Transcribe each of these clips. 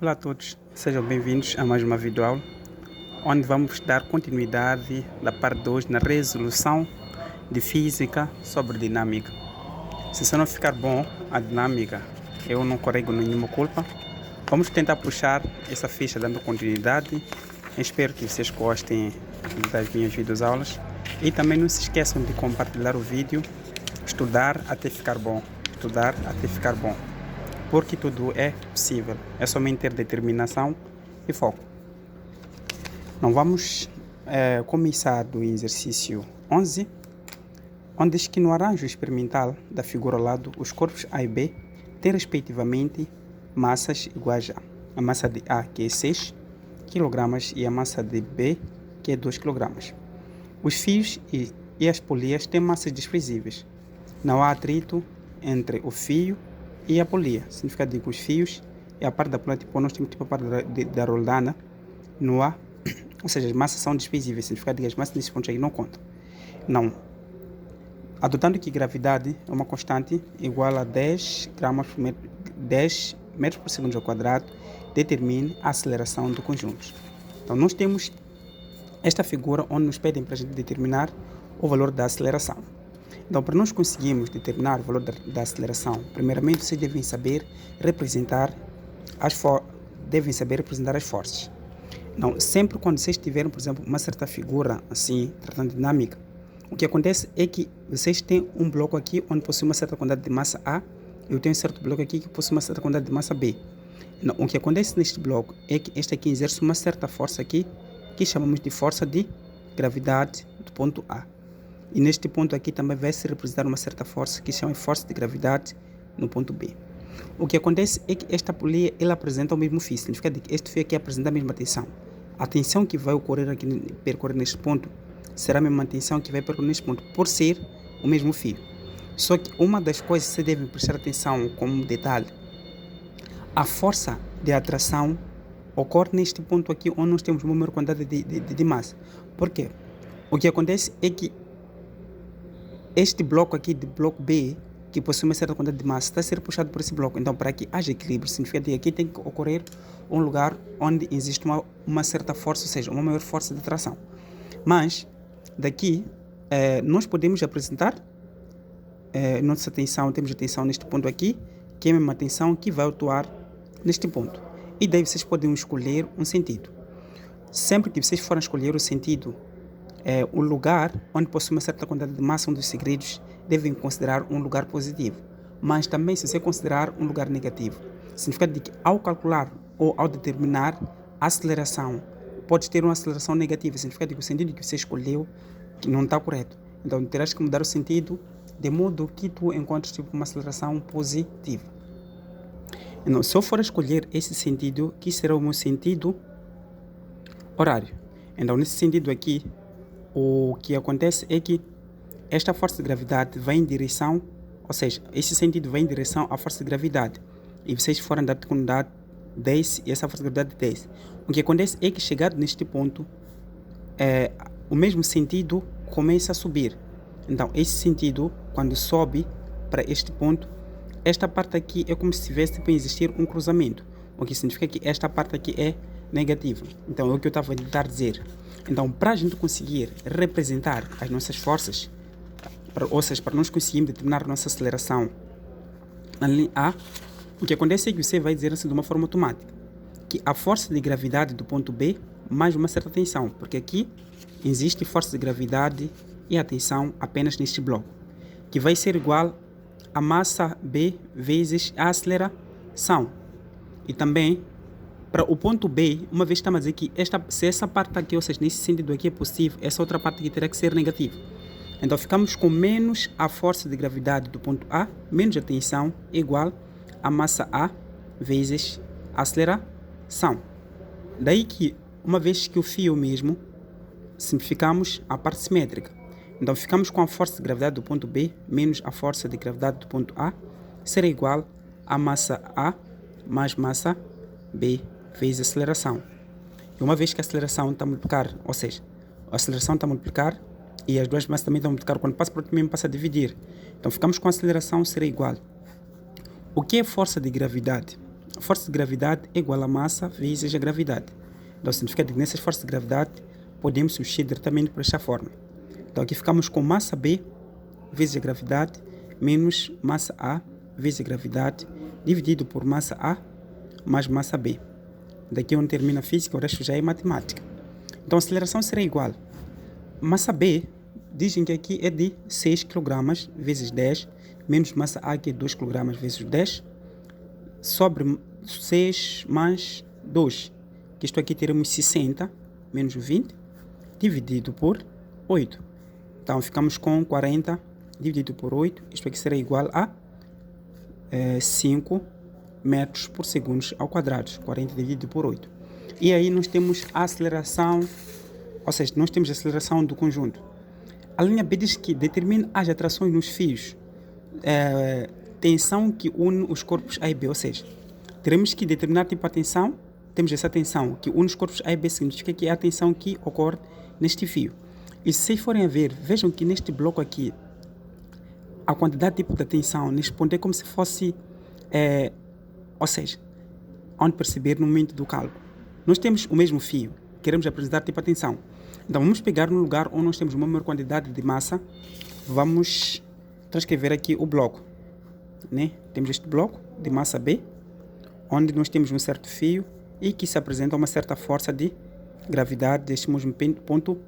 Olá a todos, sejam bem-vindos a mais uma videoaula, onde vamos dar continuidade da parte 2 na resolução de física sobre dinâmica. Se isso não ficar bom, a dinâmica, eu não corrego nenhuma culpa. Vamos tentar puxar essa ficha dando continuidade. Espero que vocês gostem das minhas videoaulas e também não se esqueçam de compartilhar o vídeo. Estudar até ficar bom, porque tudo é possível, é somente ter determinação e foco. Então vamos começar do exercício 11, onde diz que no arranjo experimental da figura ao lado, os corpos A e B têm respectivamente massas iguais a massa de A, que é 6 kg, e a massa de B, que é 2 kg. Os fios e as polias têm massas desprezíveis. Não há atrito entre o fio e a polia. Significa que os fios e a parte da polia, nós temos a parte da roldana, não há, ou seja, as massas são desprezíveis. Significa que as massas nesses pontos aí não contam. Não. Adotando que gravidade é uma constante igual a 10 metros por segundo ao quadrado, determine a aceleração do conjunto. Então nós temos esta figura onde nos pedem para a gente determinar o valor da aceleração. Então, para nós conseguirmos determinar o valor da aceleração, primeiramente vocês devem saber representar as forças. Então, sempre quando vocês tiverem, por exemplo, uma certa figura assim, tratando de dinâmica, o que acontece é que vocês têm um bloco aqui onde possui uma certa quantidade de massa A, e eu tenho um certo bloco aqui que possui uma certa quantidade de massa B. Então, o que acontece neste bloco é que este aqui exerce uma certa força aqui, que chamamos de força de gravidade do ponto A. E neste ponto aqui também vai se representar uma certa força que se chama força de gravidade no ponto B. O que acontece é que esta polia ela apresenta o mesmo fio, significa que este fio aqui apresenta a mesma tensão. A tensão que vai percorrer neste ponto será a mesma tensão que vai percorrer neste ponto, por ser o mesmo fio. Só que uma das coisas que você deve prestar atenção como detalhe, a força de atração ocorre neste ponto aqui onde nós temos uma maior quantidade de massa. Por quê? O que acontece é que este bloco aqui de bloco B, que possui uma certa quantidade de massa, está a ser puxado por esse bloco. Então, para que haja equilíbrio, significa que aqui tem que ocorrer um lugar onde existe uma certa força, ou seja, uma maior força de atração. Mas, daqui, nós podemos apresentar nossa tensão, temos a tensão neste ponto aqui, que é a mesma tensão que vai atuar neste ponto. E daí vocês podem escolher um sentido. Sempre que vocês forem escolher o sentido, o lugar onde possui uma certa quantidade de massa, um dos segredos, devem considerar um lugar positivo. Mas também, se você considerar um lugar negativo, significa que ao calcular ou ao determinar a aceleração, pode ter uma aceleração negativa, significa que o sentido que você escolheu que não está correto. Então, terás que mudar o sentido de modo que tu encontres uma aceleração positiva. Então, se eu for escolher esse sentido, que será o meu sentido horário. Então, nesse sentido aqui, o que acontece é que esta força de gravidade vai em direção, ou seja, esse sentido vai em direção à força de gravidade. E vocês foram dar quantidade 10 e essa força de gravidade 10. O que acontece é que chegado neste ponto, o mesmo sentido começa a subir. Então, esse sentido, quando sobe para este ponto, esta parte aqui é como se tivesse para existir um cruzamento. O que significa que esta parte aqui é negativa. Então, é o que eu estava a tentar dizer. Então, para a gente conseguir representar as nossas forças, ou seja, para nós conseguirmos determinar a nossa aceleração na linha A, o que acontece é que você vai dizer assim de uma forma automática, que a força de gravidade do ponto B mais uma certa tensão, porque aqui existe força de gravidade e a tensão apenas neste bloco, que vai ser igual a massa B vezes a aceleração. E também, para o ponto B, uma vez estamos a dizer que se essa parte aqui, ou seja, nesse sentido aqui é positivo, essa outra parte aqui terá que ser negativa. Então, ficamos com menos a força de gravidade do ponto A, menos a tensão, igual a massa A vezes a aceleração. Daí que, uma vez que o fio mesmo, simplificamos a parte simétrica. Então, ficamos com a força de gravidade do ponto B menos a força de gravidade do ponto A, será igual a massa A mais massa B vezes a aceleração. E uma vez que a aceleração está a multiplicar, ou seja, a aceleração está a multiplicar e as duas massas também estão a multiplicar, quando passa para o outro mesmo passa a dividir. Então ficamos com a aceleração será igual. O que é força de gravidade? a força de gravidade é igual a massa vezes a gravidade. Então, significa que nessas forças de gravidade podemos substituir diretamente por esta forma. Então, aqui ficamos com massa B vezes a gravidade menos massa A vezes a gravidade dividido por massa A mais massa B. Daqui onde termina a física, o resto já é matemática. Então, a aceleração será igual. Massa B, dizem que aqui é de 6 kg vezes 10, menos massa A, que é 2 kg vezes 10, sobre 6 mais 2, que isto aqui teremos 60, menos 20, dividido por 8. Então, ficamos com 40 dividido por 8, isto aqui será igual a 5 metros por segundo ao quadrado, 40 dividido por 8. E aí nós temos a aceleração, ou seja, nós temos a aceleração do conjunto. A linha B diz que determina as atrações nos fios, tensão que une os corpos A e B, ou seja, teremos que determinar tipo a tensão, temos essa tensão que une os corpos A e B, significa que é a tensão que ocorre neste fio. E se vocês forem a ver, vejam que neste bloco aqui, a quantidade tipo da tensão neste ponto é como se fosse, ou seja, onde perceber no momento do cálculo. Nós temos o mesmo fio, queremos apresentar tipo a tensão. Então vamos pegar no lugar onde nós temos uma maior quantidade de massa, vamos transcrever aqui o bloco, né? Temos este bloco de massa B, onde nós temos um certo fio e que se apresenta uma certa força de gravidade deste mesmo ponto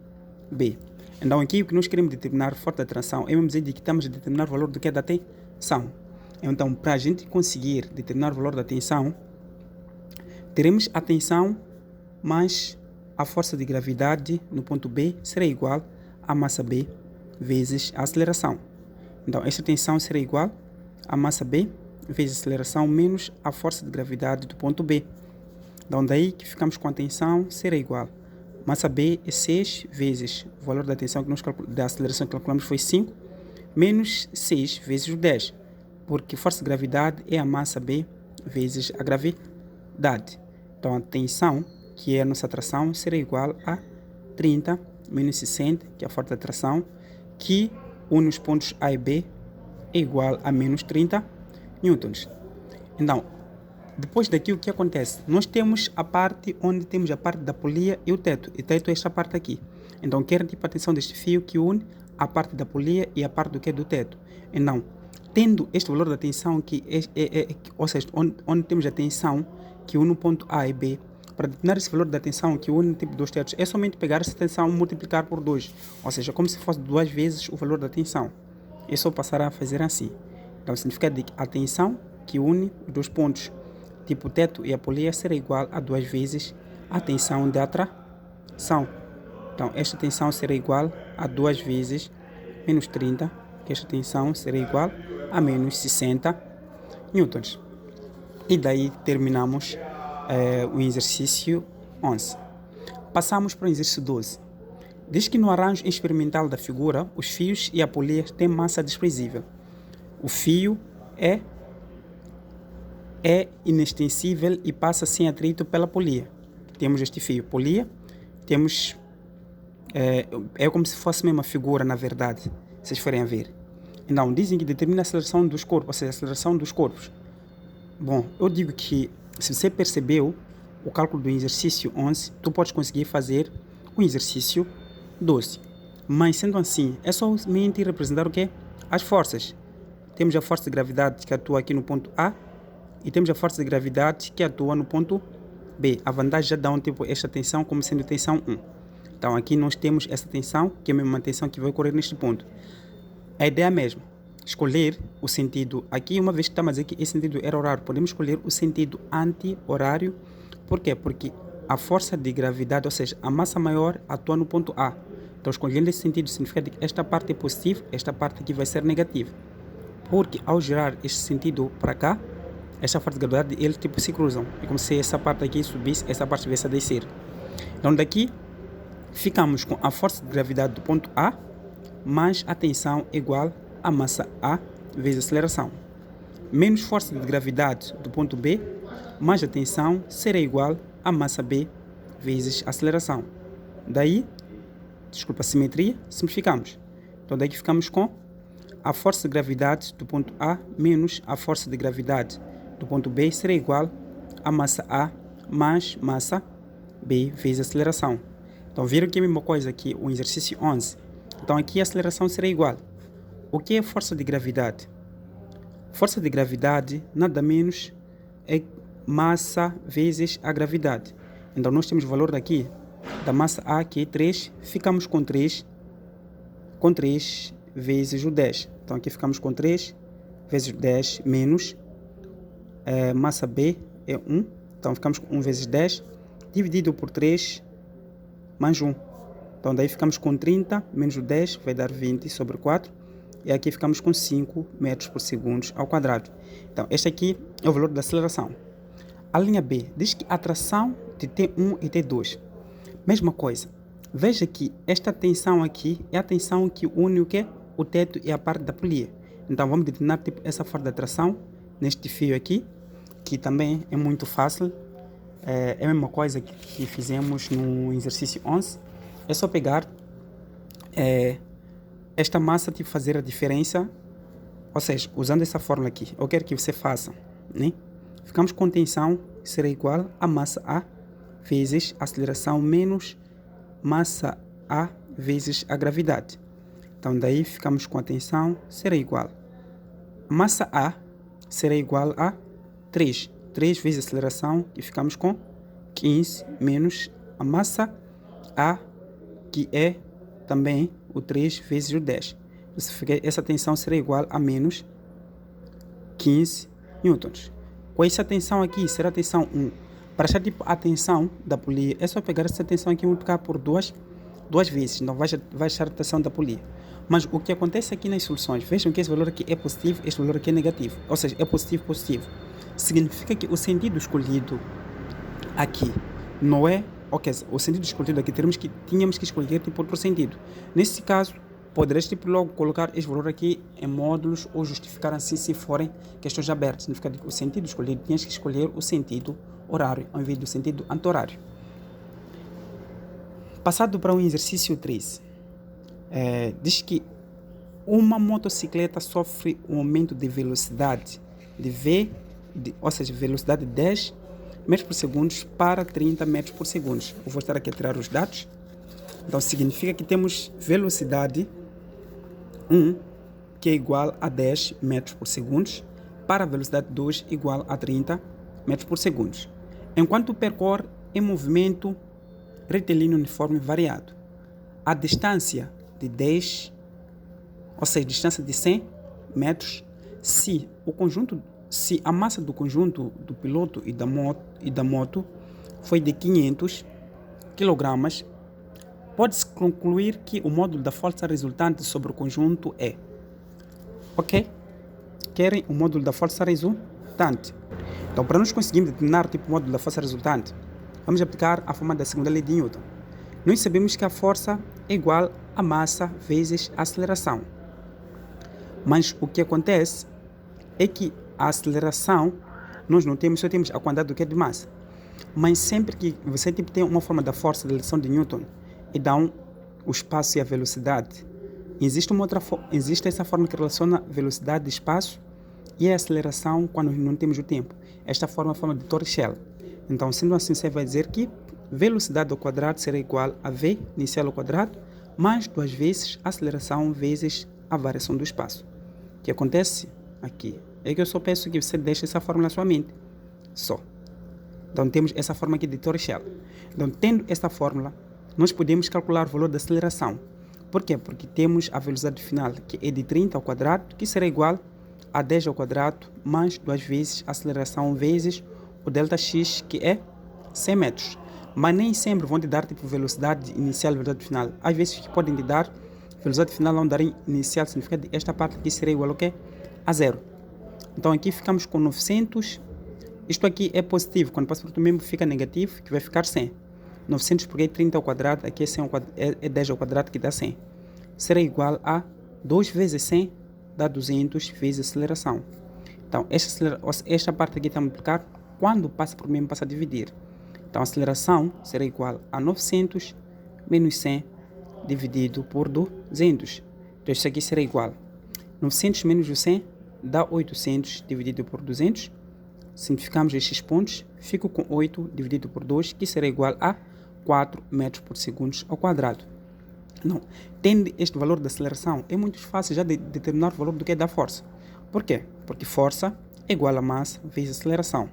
B. Então aqui o que nós queremos determinar força da atração é mesmo dizer que estamos a determinar o valor do que é da tensão. Então, para a gente conseguir determinar o valor da tensão, teremos a tensão mais a força de gravidade no ponto B será igual a massa B vezes a aceleração. Então, esta tensão será igual a massa B vezes a aceleração menos a força de gravidade do ponto B. Então, daí que ficamos com a tensão será igual. Massa B é 6 vezes o valor da tensão que nós da aceleração que calculamos foi 5, menos 6 vezes o 10, porque força de gravidade é a massa B vezes a gravidade. Então, a tensão, que é a nossa atração, será igual a 30 menos 60, que é a força de atração, que une os pontos A e B, é igual a menos 30 newtons. Então, depois daqui o que acontece? Nós temos a parte onde temos a parte da polia e o teto. E o teto é esta parte aqui. Então, quero tipo a tensão deste fio que une a parte da polia e a parte do que é do teto. Então, tendo este valor da tensão que ou seja, onde temos a tensão que une o ponto A e B, para determinar esse valor da tensão que une tipo dos tetos, é somente pegar essa tensão e multiplicar por 2. Ou seja, como se fosse 2 vezes o valor da tensão. É só passar a fazer assim. Então, significa que a tensão que une os dois pontos, tipo o teto e a polia, será igual a 2 vezes a tensão de atração. Então, esta tensão será igual a 2 vezes menos 30, que esta tensão será igual a menos 60 newtons. E daí terminamos o exercício 11. Passamos para o exercício 12. Diz que no arranjo experimental da figura, os fios e a polia têm massa desprezível. O fio é inextensível e passa sem atrito pela polia. Temos este fio, polia, temos é como se fosse mesmo uma figura, na verdade, se vocês forem a ver. Então, dizem que determina a aceleração dos corpos, ou seja, a aceleração dos corpos. Bom, eu digo que se você percebeu o cálculo do exercício 11, tu podes conseguir fazer o exercício 12. Mas, sendo assim, é somente representar o quê? As forças. Temos a força de gravidade que atua aqui no ponto A e temos a força de gravidade que atua no ponto B. A vantagem já dá um tipo esta tensão como sendo tensão 1. Então, aqui nós temos essa tensão, que é a mesma tensão que vai ocorrer neste ponto. A ideia é a mesma. Escolher o sentido. Aqui, uma vez que estamos a dizer que esse sentido era horário, podemos escolher o sentido anti-horário. Por quê? Porque a força de gravidade, ou seja, a massa maior, atua no ponto A. Então, escolhendo esse sentido, significa que esta parte é positiva, esta parte aqui vai ser negativa. Porque ao girar este sentido para cá, esta força de gravidade, eles tipo se cruzam. É como se essa parte aqui subisse, essa parte viesse a descer. Então, daqui, ficamos com a força de gravidade do ponto A, mais a tensão igual a massa A vezes a aceleração. Menos força de gravidade do ponto B, mais a tensão será igual a massa B vezes a aceleração. Daí, desculpa a simetria, simplificamos. Então, daqui ficamos com a força de gravidade do ponto A menos a força de gravidade do ponto B será igual a massa A mais massa B vezes a aceleração. Então, viram que é a mesma coisa aqui, o exercício 11. Então, aqui a aceleração será igual. O que é força de gravidade? Força de gravidade nada menos é massa vezes a gravidade. Então, nós temos o valor daqui da massa A, que é 3, ficamos com 3 vezes o 10. Então, aqui ficamos com 3 vezes 10 menos massa B é 1. Então, ficamos com 1 vezes 10 dividido por 3 mais 1. Então, daí ficamos com 30 menos o 10 vai dar 20 sobre 4. E aqui ficamos com 5 metros por segundo ao quadrado. Então, este aqui é o valor da aceleração. A linha B diz que a tração de T1 e T2. Mesma coisa. Veja que esta tensão aqui é a tensão que une o quê? O teto e a parte da polia. Então, vamos determinar tipo, essa força da tração neste fio aqui, que também é muito fácil. É a mesma coisa que fizemos no exercício 11. É só pegar esta massa, tipo, fazer a diferença. Ou seja, usando essa fórmula aqui, eu quero que você faça, né? Ficamos com tensão, que será igual a massa A vezes a aceleração menos massa A vezes a gravidade. Então, daí ficamos com a tensão, será igual. A massa A será igual a 3. 3 vezes a aceleração, e ficamos com 15 menos a massa A, que é também o 3 vezes o 10. Essa tensão será igual a menos 15 newtons. Com essa tensão aqui, será a tensão 1. Para achar tipo, a tensão da polia, é só pegar essa tensão aqui e multiplicar por duas vezes. Então, vai achar a tensão da polia. Mas o que acontece aqui nas soluções, vejam que esse valor aqui é positivo, este valor aqui é negativo. Ou seja, é positivo, positivo. Significa que o sentido escolhido aqui não é... Ok, o sentido escolhido aqui tínhamos que escolher tipo outro sentido. Nesse caso, poderes tipo logo colocar este valor aqui em módulos ou justificar assim se forem questões abertas. Significa que o sentido escolhido, tinhas que escolher o sentido horário ao invés do sentido anti-horário. Passado para o exercício 13. Diz que uma motocicleta sofre um aumento de velocidade ou seja, velocidade de 10 metros por segundo para 30 metros por segundo. Eu vou estar aqui a tirar os dados. Então, significa que temos velocidade 1, que é igual a 10 metros por segundo, para a velocidade 2, igual a 30 metros por segundo. Enquanto percorre em movimento retilíneo uniforme variado, a distância de 10, ou seja, distância de 100 metros, se a massa do conjunto do piloto e da moto foi de 500 kg, pode-se concluir que o módulo da força resultante sobre o conjunto é... Ok? Querem o módulo da força resultante. Então, para nós conseguirmos determinar tipo, o módulo da força resultante, vamos aplicar a forma da segunda lei de Newton. Nós sabemos que a força é igual a massa vezes a aceleração. Mas o que acontece é que a aceleração, nós não temos, só temos a quantidade do que é de massa. Mas sempre que você tipo, tem uma forma da força da lição de Newton e dá o espaço e a velocidade, existe essa forma que relaciona velocidade de espaço e a aceleração quando não temos o tempo. Esta forma é a forma de Torricelli. Então, sendo assim, você vai dizer que velocidade ao quadrado será igual a V inicial ao quadrado mais 2 vezes a aceleração vezes a variação do espaço. O que acontece aqui é que eu só peço que você deixe essa fórmula na sua mente. Só. Então, temos essa fórmula aqui de Torricelli. Então, tendo essa fórmula, nós podemos calcular o valor da aceleração. Por quê? Porque temos a velocidade final, que é de 30 ao quadrado, que será igual a 10 ao quadrado mais 2 vezes a aceleração vezes o ΔX, que é 100 metros. Mas nem sempre vão te dar tipo velocidade inicial e velocidade final. Às vezes podem te dar velocidade final, não darem inicial, significa que esta parte aqui será igual ao quê? A 0. Então aqui ficamos com 900. Isto aqui é positivo, quando passa por mesmo fica negativo, que vai ficar 100. 900 porque é 30 ao quadrado, aqui é, 100 é 10 ao quadrado, que dá 100. Será igual a 2 vezes 100, dá 200 vezes a aceleração. Então, esta parte aqui está a multiplicar, quando passa por mesmo, passa a dividir. Então, a aceleração será igual a 900 menos 100 dividido por 200. Então, isso aqui será igual. 900 menos o 100 dá 800 dividido por 200. simplificamos estes pontos, fico com 8 dividido por 2, que será igual a 4 metros por segundo ao quadrado. Não, tendo este valor da aceleração, é muito fácil já de determinar o valor do que é da força. Por quê? Porque força é igual a massa vezes aceleração.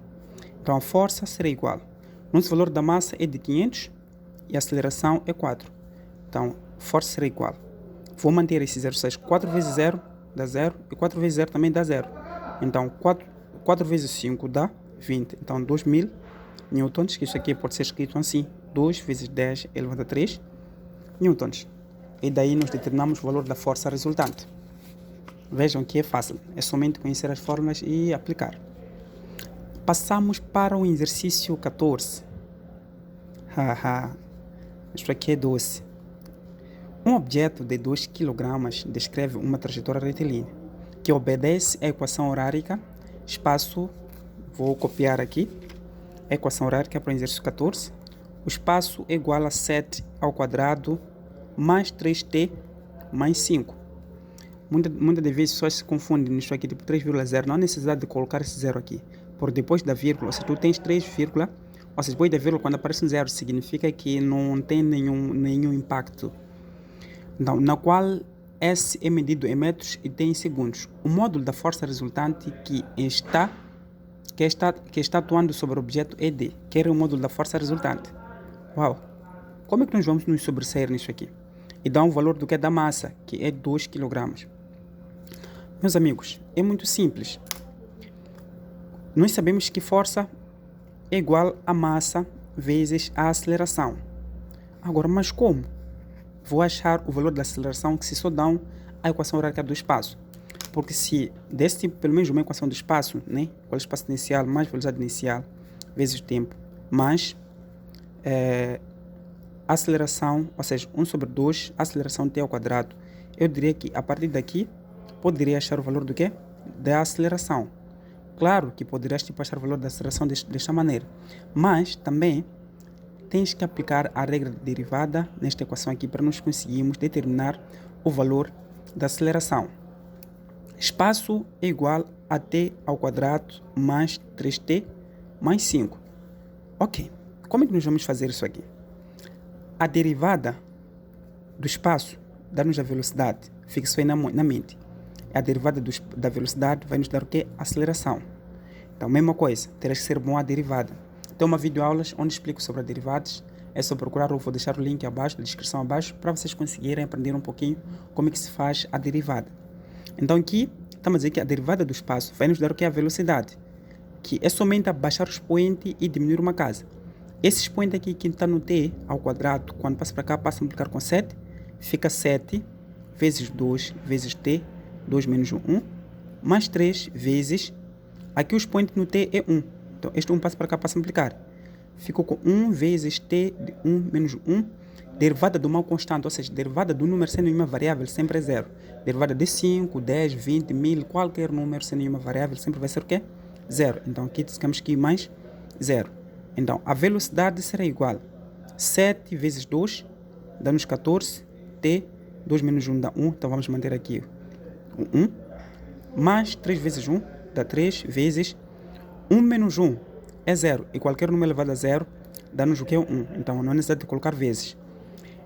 Então a força será igual. Nosso valor da massa é de 500 e a aceleração é 4. Então força será igual. Vou manter esse 0, ou seja, 4 vezes 0 dá 0 e 4 vezes 0 também dá 0. Então 4 vezes 5 dá 20. Então 2000 newtons, que isso aqui pode ser escrito assim. 2 vezes 10 elevado a 3 newtons. E daí nós determinamos o valor da força resultante. Vejam que é fácil, é somente conhecer as fórmulas e aplicar. Passamos para o exercício 14. Isto aqui é doce. Um objeto de 2 kg descreve uma trajetória retilínea que obedece à equação horárica, espaço, vou copiar aqui, a equação horárica para o exercício 14. O espaço é igual a 7 ao quadrado mais 3t mais 5. Muitas vezes as pessoas se confundem nisso aqui, tipo 3,0. Não há necessidade de colocar esse zero aqui, por depois da vírgula. Se tu tens 3, ou seja, depois da vírgula, quando aparece um zero, significa que não tem nenhum impacto. Então, na qual S é medido em metros e T em segundos. O módulo da força resultante que está atuando sobre o objeto é D, que é o módulo da força resultante. Uau! Como é que nós vamos nos sobressair nisso aqui? E dá um valor do que é da massa, que é 2 kg. Meus amigos, é muito simples. Nós sabemos que força é igual a massa vezes a aceleração. Agora, mas como? Vou achar o valor da aceleração que se só dão a equação horária do espaço. Porque se desse tipo, pelo menos uma equação do espaço, né? Qual é o espaço inicial mais velocidade inicial vezes o tempo, mais aceleração, ou seja, 1 sobre 2, aceleração t ao quadrado. Eu diria que a partir daqui poderia achar o valor do quê? Da aceleração. Claro que poderias achar o valor da aceleração desta maneira, mas também tens que aplicar a regra de derivada nesta equação aqui para nós conseguirmos determinar o valor da aceleração. Espaço é igual a t ao quadrado mais 3t mais 5. Ok, como é que nós vamos fazer isso aqui? A derivada do espaço dá-nos a velocidade, fica isso aí na mente. A derivada da velocidade vai nos dar o que? Aceleração. Então, mesma coisa, terá que ser bom a derivada. Tem uma videoaulas onde explico sobre as derivadas. É só procurar, eu vou deixar o link abaixo, na descrição abaixo, para vocês conseguirem aprender um pouquinho como é que se faz a derivada. Então aqui, estamos a dizer que a derivada do espaço vai nos dar o que é a velocidade, que é somente abaixar o expoente e diminuir uma casa. Esse expoente aqui que está no t ao quadrado, quando passa para cá, passa a multiplicar com 7, fica 7 vezes 2 vezes t, 2 menos 1, mais 3 vezes, aqui o expoente no t é 1, então este 1 passa para cá, passa a multiplicar. Ficou com 1 vezes t de 1 menos 1, derivada de uma constante, ou seja, derivada do número sem nenhuma variável sempre é 0. Derivada de 5, 10, 20, 1000, qualquer número sem nenhuma variável sempre vai ser o quê? 0. Então aqui ficamos aqui mais 0. Então a velocidade será igual a 7 vezes 2, dá-nos 14, t, 2 menos 1 dá 1, então vamos manter aqui o 1, mais 3 vezes 1 dá 3 vezes 1 menos 1 é 0, e qualquer número elevado a 0 dá-nos o que é 1, então não é necessário de colocar vezes.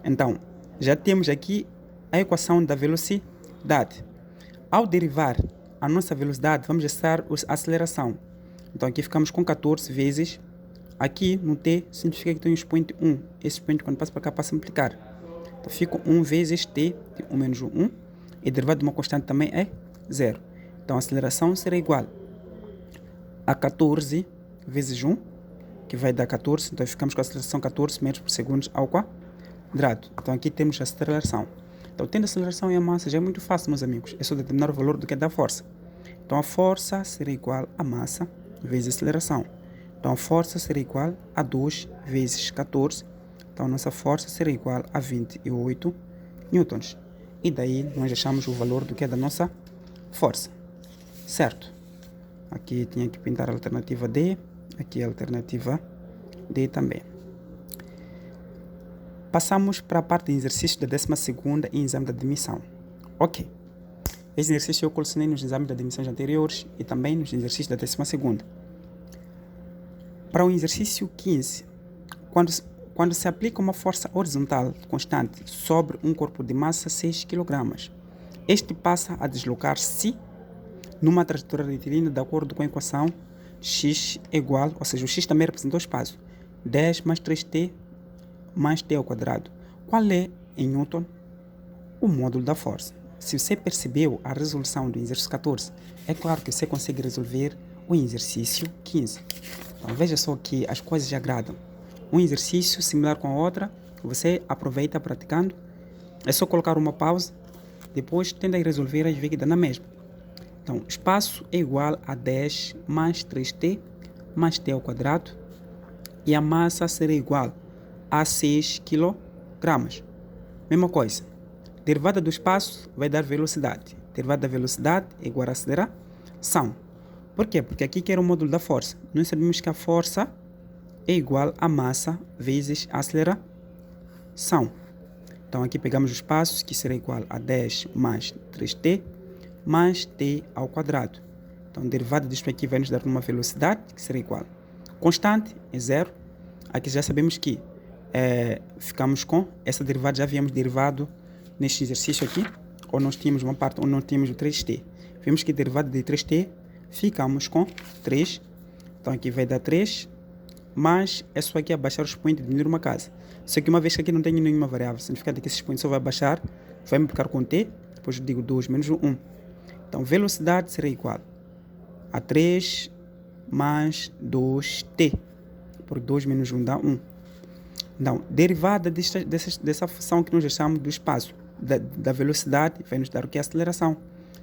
Então, já temos aqui a equação da velocidade. Ao derivar a nossa velocidade, vamos gestar a aceleração. Então aqui ficamos com 14 vezes, aqui no t significa que tem um expoente 1, esse expoente quando passa para cá passa a multiplicar. Então fica 1 vezes t de 1 menos 1, e derivada de uma constante também é 0. Então a aceleração será igual a 14 vezes 1, que vai dar 14, então ficamos com a aceleração 14 metros por segundo ao quadrado. Então aqui temos a aceleração. Então tendo a aceleração e a massa já é muito fácil, meus amigos, é só determinar o valor do que é da força. Então a força será igual a massa vezes a aceleração. Então a força será igual a 2 vezes 14, então a nossa força será igual a 28 newtons. E daí nós achamos o valor do que é da nossa força, certo? Aqui tinha que pintar a alternativa D, aqui a alternativa D também. Passamos para a parte de exercício da 12ª e exame de admissão. Ok. Esse exercício eu colecionei nos exames de admissão anteriores e também nos exercícios da 12ª. Para o exercício 15, quando se aplica uma força horizontal constante sobre um corpo de massa 6 kg, este passa a deslocar-se numa trajetória retilínea de acordo com a equação x é igual, ou seja, o x também representa o espaço, 10 mais 3t mais t ao quadrado. Qual é, em Newton, o módulo da força? Se você percebeu a resolução do exercício 14, é claro que você consegue resolver o exercício 15. Então veja só que as coisas já agradam. Um exercício similar com a outra, você aproveita praticando, é só colocar uma pausa, depois tenta resolver e ver que dá na mesma. Então, espaço é igual a 10 mais 3t mais t ao quadrado e a massa será igual a 6 kg. Mesma coisa, derivada do espaço vai dar velocidade. Derivada da velocidade é igual a aceleração. Por quê? Porque aqui que era o módulo da força. Nós sabemos que a força é igual a massa vezes a aceleração. Então aqui pegamos o espaço, que será igual a 10 mais 3t mais t ao quadrado. Então a derivada disto aqui vai nos dar uma velocidade, que será igual. Constante é zero. Aqui já sabemos que ficamos com essa derivada, já havíamos derivado neste exercício aqui, ou nós tínhamos uma parte onde não tínhamos o 3t. Vemos que a derivada de 3t, ficamos com 3. Então aqui vai dar 3, mas é só aqui abaixar o expoente e diminuir uma casa. Só que uma vez que aqui não tenho nenhuma variável, significa que esse expoente só vai baixar, vai multiplicar com t, depois eu digo 2 menos 1. Então velocidade será igual a 3 mais 2t, por 2 menos 1 dá 1. Então, derivada dessa função que nós achamos do espaço, da velocidade, vai nos dar o que? A aceleração.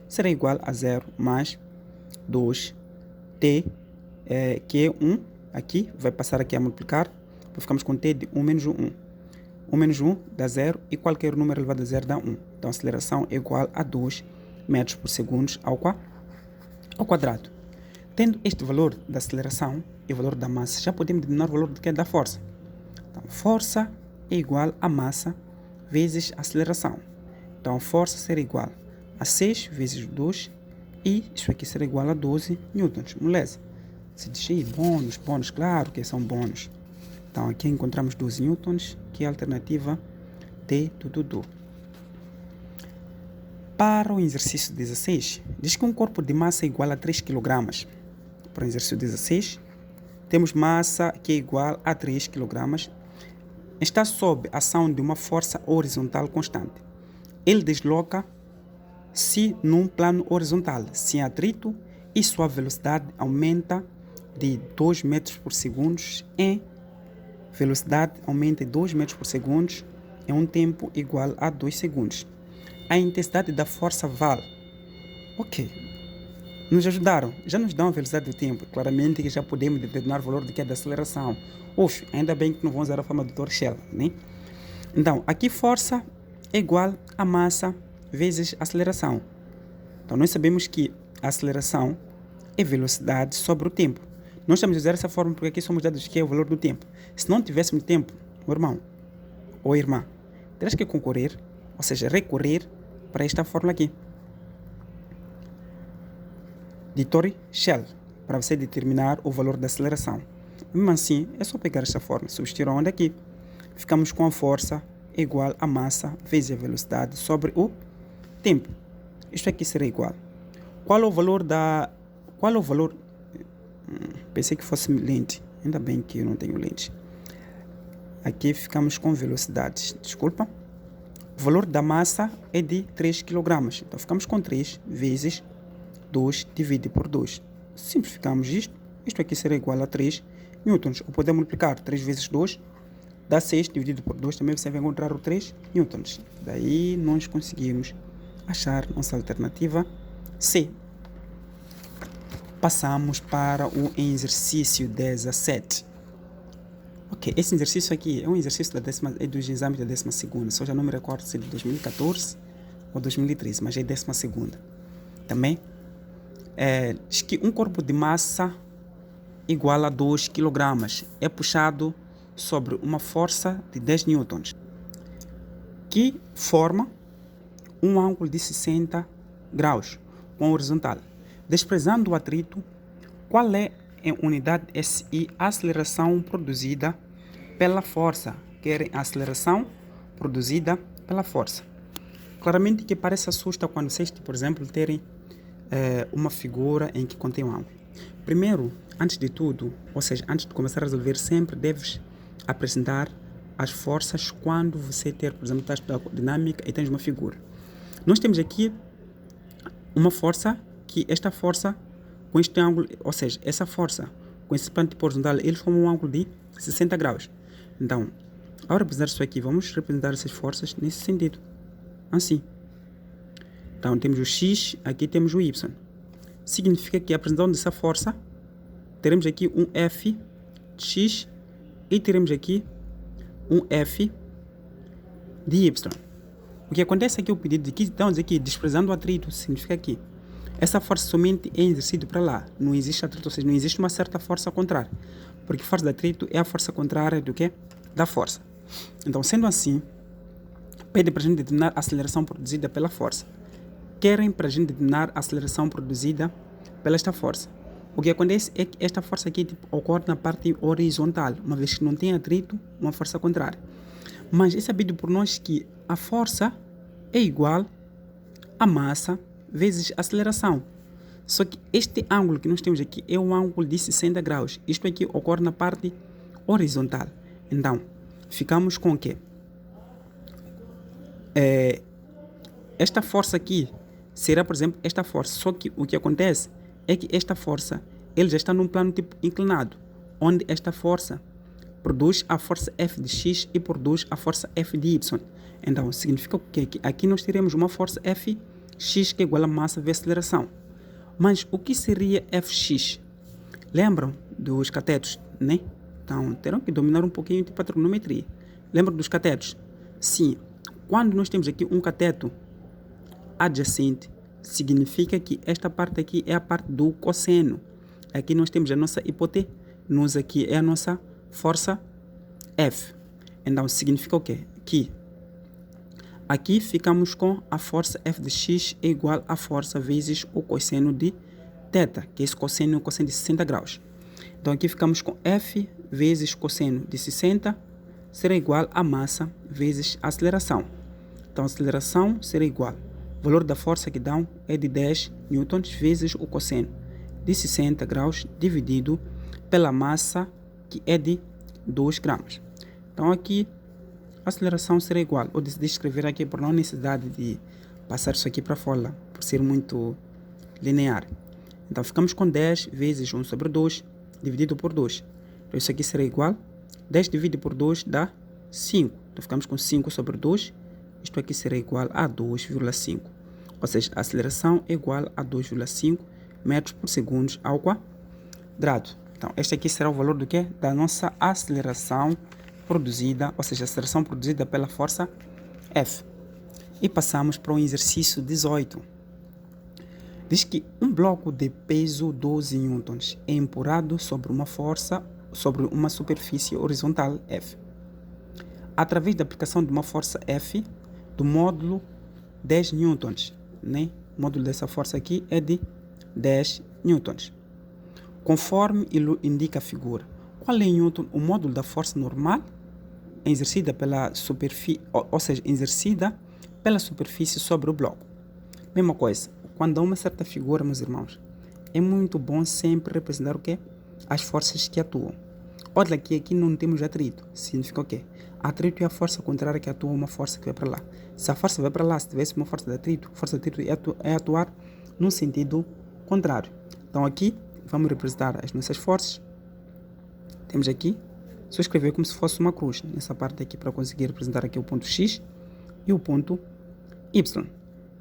Será igual a 0 mais 2t, que é 1, aqui, vai passar aqui a multiplicar, ficamos com t de 1 menos 1. 1 menos 1 dá 0 e qualquer número elevado a 0 dá 1. Então, a aceleração é igual a 2 metros por segundo ao quadrado. Tendo este valor da aceleração e o valor da massa, já podemos determinar o valor da força. Então, força é igual a massa vezes a aceleração. Então, a força será igual a 6 vezes 2 e isso aqui será igual a 12 newtons. Beleza? Se diz aí bônus, claro que são bônus. Então, aqui encontramos 12 newtons, que é a alternativa D do. Para o exercício 16, diz que um corpo de massa é igual a 3 kg. Para o exercício 16, temos massa que é igual a 3 kg. Está sob a ação de uma força horizontal constante. Ele desloca-se num plano horizontal, sem atrito, e sua velocidade aumenta de 2 metros por segundo em um tempo igual a 2 segundos. A intensidade da força vale. Ok. Nos ajudaram. Já nos dão a velocidade do tempo. Claramente que já podemos determinar o valor da aceleração. Ainda bem que não vamos usar a forma do Torshell, né? Então, aqui força é igual a massa vezes aceleração. Então, nós sabemos que a aceleração é velocidade sobre o tempo. Nós estamos a usar essa forma porque aqui somos dados que é o valor do tempo. Se não tivéssemos tempo, meu irmão ou irmã, terás que concorrer, ou seja, recorrer para esta fórmula aqui de Torshell, para você determinar o valor da aceleração. Mesmo assim, é só pegar esta fórmula, substituir onde aqui. Ficamos com a força igual a massa vezes a velocidade sobre o tempo. Isto aqui será igual. Qual é o valor? Pensei que fosse lente. Ainda bem que eu não tenho lente. Aqui ficamos com velocidades. Desculpa. O valor da massa é de 3 kg. Então ficamos com 3 vezes 2 dividido por 2. Simplificamos isto. Isto aqui será igual a 3 newtons. Ou podemos multiplicar 3 vezes 2, dá 6 dividido por 2. Também você vai encontrar o 3 newtons. Daí nós conseguimos achar nossa alternativa C. Passamos para o exercício 17. Ok, esse exercício aqui é um exercício dos exames da 12ª. Só já não me recordo se é de 2014 ou 2013, mas é 12ª. Também diz que um corpo de massa igual a 2 kg é puxado sobre uma força de 10 newtons, que forma um ângulo de 60 graus com a horizontal. Desprezando o atrito, qual é em unidade SI a aceleração produzida pela força. Querem a aceleração produzida pela força. Claramente que parece assusta quando vocês, por exemplo, terem uma figura em que contém um ângulo. Primeiro, antes de tudo, ou seja, antes de começar a resolver, sempre deves apresentar as forças quando você ter, por exemplo, está a estudar dinâmica e tens uma figura. Nós temos aqui uma força que esta força com este ângulo, ou seja, essa força com esse plano tipo horizontal, eles formam um ângulo de 60 graus. Então, ao representar isso aqui, vamos representar essas forças nesse sentido. Assim. Então, temos o X, aqui temos o Y. Significa que a apresentação dessa força, teremos aqui um F de X e teremos aqui um F de Y. O que acontece aqui é o pedido de que estamos aqui desprezando o atrito, significa que essa força somente é exercida para lá, não existe atrito, ou seja, não existe uma certa força contrária, porque força de atrito é a força contrária do que? Da força. Então, sendo assim, pede para a gente determinar a aceleração produzida pela força. Querem para a gente determinar a aceleração produzida pela esta força. O que acontece é que esta força aqui ocorre na parte horizontal, uma vez que não tem atrito, uma força contrária. Mas é sabido por nós que a força é igual a massa vezes a aceleração. Só que este ângulo que nós temos aqui é um ângulo de 60 graus. Isto aqui ocorre na parte horizontal. Então, ficamos com o quê? Esta força aqui será, por exemplo, esta força. Só que o que acontece é que esta força ele já está num plano tipo inclinado, onde esta força produz a força F de X e produz a força F de Y. Então, significa que aqui nós teremos uma força Fx que é igual a massa vezes aceleração. Mas o que seria Fx? Lembram dos catetos, né? Então, terão que dominar um pouquinho tipo a trigonometria. Lembram dos catetos? Sim. Quando nós temos aqui um cateto adjacente, significa que esta parte aqui é a parte do cosseno. Aqui nós temos a nossa hipotenusa, aqui é a nossa força F. Então, significa o quê? Que aqui ficamos com a força F de X é igual a força vezes o cosseno de θ, que é esse cosseno de 60 graus. Então, aqui ficamos com F vezes cosseno de 60 será igual a massa vezes a aceleração. Então, a aceleração será igual. O valor da força que dão é de 10 newtons vezes o cosseno de 60 graus dividido pela massa que é de 2 gramas. Então, aqui a aceleração será igual. Eu decidi escrever aqui por não necessidade de passar isso aqui para fora, por ser muito linear. Então, ficamos com 10 vezes 1 sobre 2 dividido por 2. Então, isso aqui será igual. 10 dividido por 2 dá 5. Então, ficamos com 5 sobre 2. Isto aqui será igual a 2,5. Ou seja, a aceleração é igual a 2,5 metros por segundo ao quadrado. Então, este aqui será o valor do quê? Da nossa aceleração produzida, ou seja, a aceleração produzida pela força F. E passamos para o exercício 18. Diz que um bloco de peso 12 newtons é empurrado sobre uma superfície horizontal F. Através da aplicação de uma força F do módulo 10 newtons, né? O módulo dessa força aqui é de 10 newtons. Conforme indica a figura, qual é Newton? O módulo da força normal é exercida pela superfície, ou seja, exercida pela superfície sobre o bloco. Mesma coisa, quando há uma certa figura, meus irmãos, é muito bom sempre representar o quê? As forças que atuam. Olha que aqui não temos atrito. Significa o quê? Atrito é a força contrária que atua uma força que vai para lá. Se a força vai para lá, se tivesse uma força de atrito é atuar num sentido contrário. Então aqui vamos representar as nossas forças. Temos aqui, só escrever como se fosse uma cruz nessa parte aqui para conseguir representar aqui o ponto X e o ponto Y.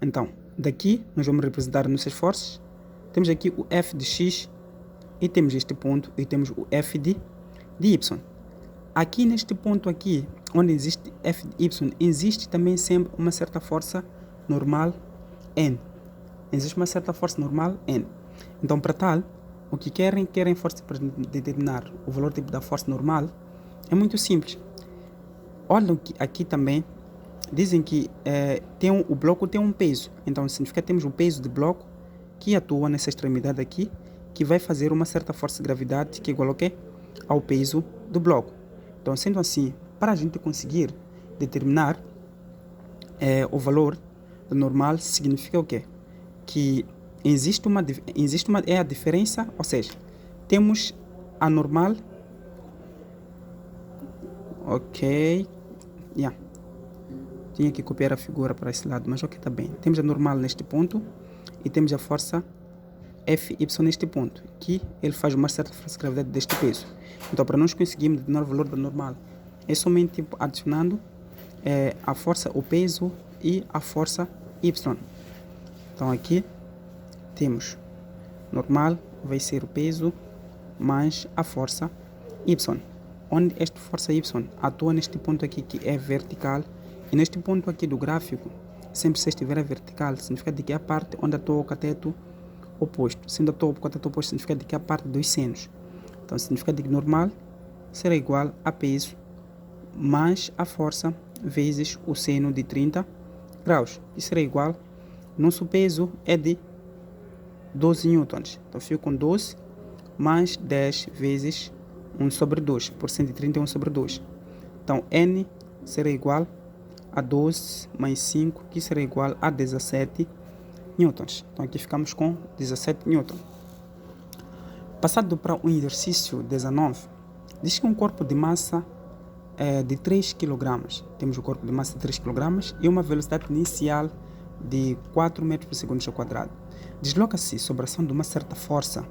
Então, daqui nós vamos representar as nossas forças. Temos aqui o F de X e temos este ponto e temos o F de Y. Aqui neste ponto aqui, onde existe F de Y, existe também sempre uma certa força normal N. Existe uma certa força normal N. Então, para tal, o que querem força para determinar o valor tipo da força normal é muito simples. Olha que aqui também dizem que o bloco tem um peso. Então, significa que temos o peso do bloco que atua nessa extremidade aqui que vai fazer uma certa força de gravidade que é igual ao quê? Ao peso do bloco. Então, sendo assim, para a gente conseguir determinar o valor do normal, significa o quê? Que existe uma é a diferença, ou seja, temos a normal, ok, tinha que copiar a figura para esse lado, mas ok, está bem. Temos a normal neste ponto e temos a força Fy neste ponto, que ele faz uma certa força de gravidade deste peso. Então, para nós conseguirmos determinar o valor da normal, é somente tipo, adicionando a força, o peso e a força Y. Então, aqui temos normal, vai ser o peso mais a força Y. Onde esta força Y atua neste ponto aqui que é vertical. E neste ponto aqui do gráfico, sempre se estiver a vertical, significa de que é a parte onde atua o cateto oposto. Sendo atua o cateto oposto, significa de que é a parte dos senos. Então, significa de que normal será igual a peso mais a força vezes o seno de 30 graus. Que será igual, nosso peso é de 12 newtons. Então, fico com 12 mais 10 vezes 1 sobre 2. Por 130 é 1 sobre 2. Então, N será igual a 12 mais 5, que será igual a 17 newtons. Então, aqui ficamos com 17 newtons. Passado para o exercício 19, diz que um corpo de massa de 3 kg. Temos o corpo de massa de 3 kg e uma velocidade inicial de 4 metros por segundo ao quadrado. Desloca-se sob a ação de uma certa força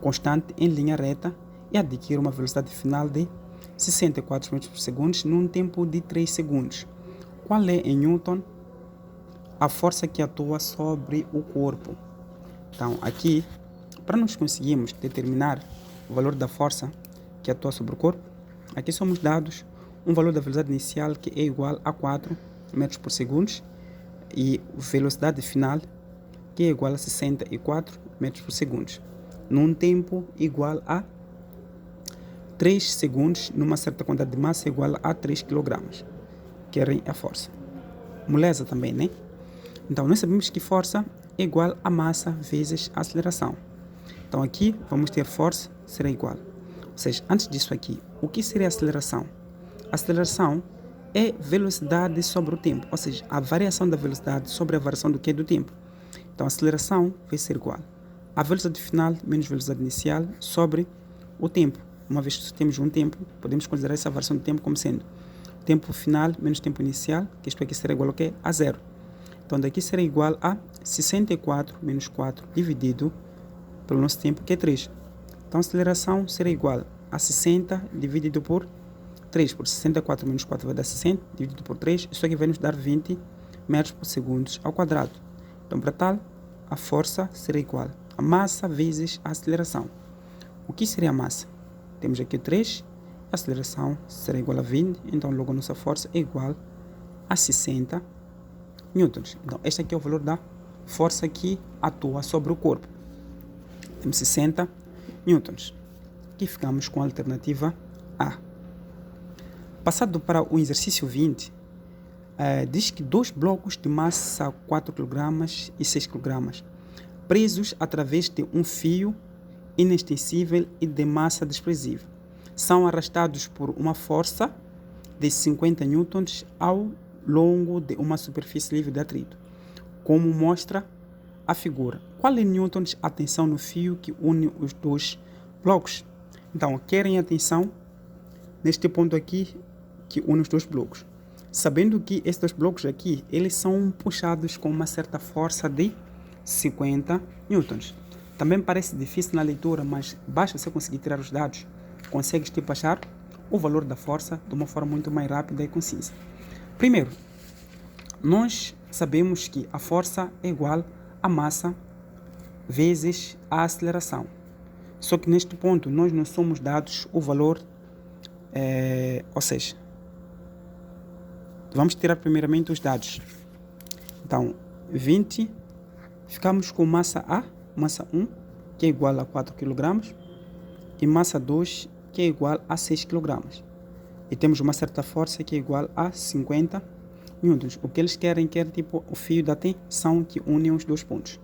constante em linha reta e adquire uma velocidade final de 64 metros por segundo num tempo de 3 segundos. Qual é, em Newton, a força que atua sobre o corpo? Então, aqui, para nós conseguirmos determinar o valor da força que atua sobre o corpo, aqui somos dados um valor da velocidade inicial que é igual a 4 metros por segundo e velocidade final que é igual a 64 metros por segundo, num tempo igual a 3 segundos, numa certa quantidade de massa igual a 3 kg. Querem a força. Moleza também, né? Então, nós sabemos que força é igual a massa vezes a aceleração. Então, aqui vamos ter força será igual. Ou seja, antes disso aqui, o que seria a aceleração? A aceleração é velocidade sobre o tempo, ou seja, a variação da velocidade sobre a variação do que? Do tempo. Então, a aceleração vai ser igual a velocidade final menos velocidade inicial sobre o tempo. Uma vez que temos um tempo, podemos considerar essa variação do tempo como sendo tempo final menos tempo inicial, que isto aqui será igual ao quê? A zero. Então, daqui será igual a 64 menos 4 dividido pelo nosso tempo, que é 3. Então, a aceleração será igual a 60 dividido por 3. Por 64 menos 4 vai dar 60, dividido por 3. Isso aqui vai nos dar 20 metros por segundo ao quadrado. Então, para tal, a força será igual a massa vezes a aceleração. O que seria a massa? Temos aqui o 3, a aceleração será igual a 20, então logo a nossa força é igual a 60 newtons. Então, este aqui é o valor da força que atua sobre o corpo. Temos 60 newtons. Aqui ficamos com a alternativa A. Passado para o exercício 20, diz que dois blocos de massa 4 kg e 6 kg, presos através de um fio inextensível e de massa desprezível, são arrastados por uma força de 50 newtons ao longo de uma superfície livre de atrito, como mostra a figura. Qual é newtons a tensão no fio que une os dois blocos? Então, querem a tensão neste ponto aqui que une os dois blocos. Sabendo que estes dois blocos aqui, eles são puxados com uma certa força de 50 newtons. Também parece difícil na leitura, mas basta você conseguir tirar os dados, consegues tipo achar o valor da força de uma forma muito mais rápida e concisa. Primeiro, nós sabemos que a força é igual a massa vezes a aceleração. Só que neste ponto nós não somos dados o valor, ou seja, vamos tirar primeiramente os dados. Então, 20, ficamos com massa A, massa 1, que é igual a 4 kg, e massa 2, que é igual a 6 kg. E temos uma certa força que é igual a 50 newtons. O que eles querem tipo o fio da tensão que une os dois pontos.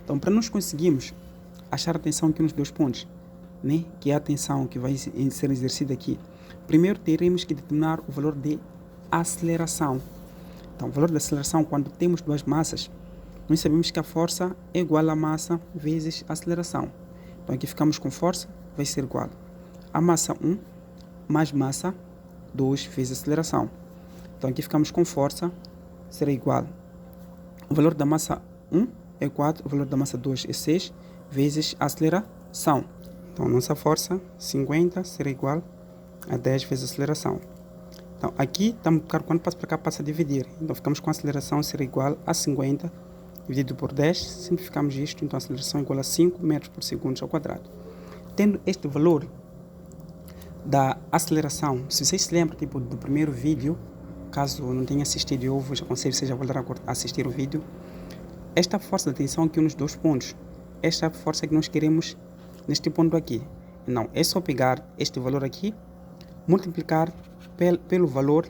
Então, para nós conseguirmos achar a tensão aqui nos dois pontos, né? Que é a tensão que vai ser exercida aqui. Primeiro teremos que determinar o valor de aceleração. Então, o valor de aceleração, quando temos duas massas, nós sabemos que a força é igual a massa vezes a aceleração. Então, aqui ficamos com força, vai ser igual a massa 1 mais massa 2 vezes aceleração. Então, aqui ficamos com força, será igual. O valor da massa 1 é 4, o valor da massa 2 é 6 vezes a aceleração. Então, nossa força, 50, será igual a 10 vezes a aceleração. Então, aqui, quando passa para cá, passa a dividir. Então, ficamos com a aceleração será igual a 50 dividido por 10. Simplificamos isto, então a aceleração é igual a 5 metros por segundo ao quadrado. Tendo este valor da aceleração, se vocês se lembram tipo, do primeiro vídeo, caso não tenha assistido, eu vos aconselho seja voltar a assistir o vídeo. Esta força de tensão aqui nos dois pontos, esta é a força que nós queremos neste ponto aqui. Não, é só pegar este valor aqui, multiplicar pelo valor,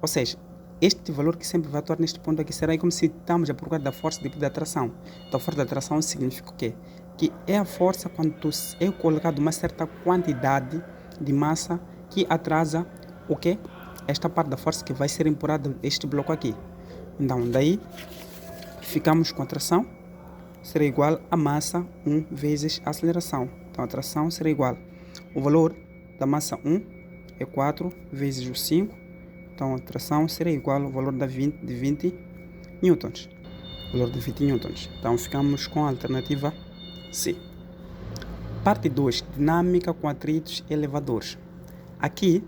ou seja, este valor que sempre vai atuar neste ponto aqui será como se estamos a procurar da força de atração. Então, a força de atração significa o quê? Que é a força quando é colocado uma certa quantidade de massa que atrasa o quê? Esta parte da força que vai ser empurrada este bloco aqui. Então, daí ficamos com a atração será igual a massa 1 vezes a aceleração. Então, a atração será igual. O valor da massa 1 é 4 vezes o 5. Então, a tração será igual ao valor de 20 newtons. Valor de 20 newtons. Então, ficamos com a alternativa C. Parte 2. Dinâmica com atritos e elevadores. Aqui,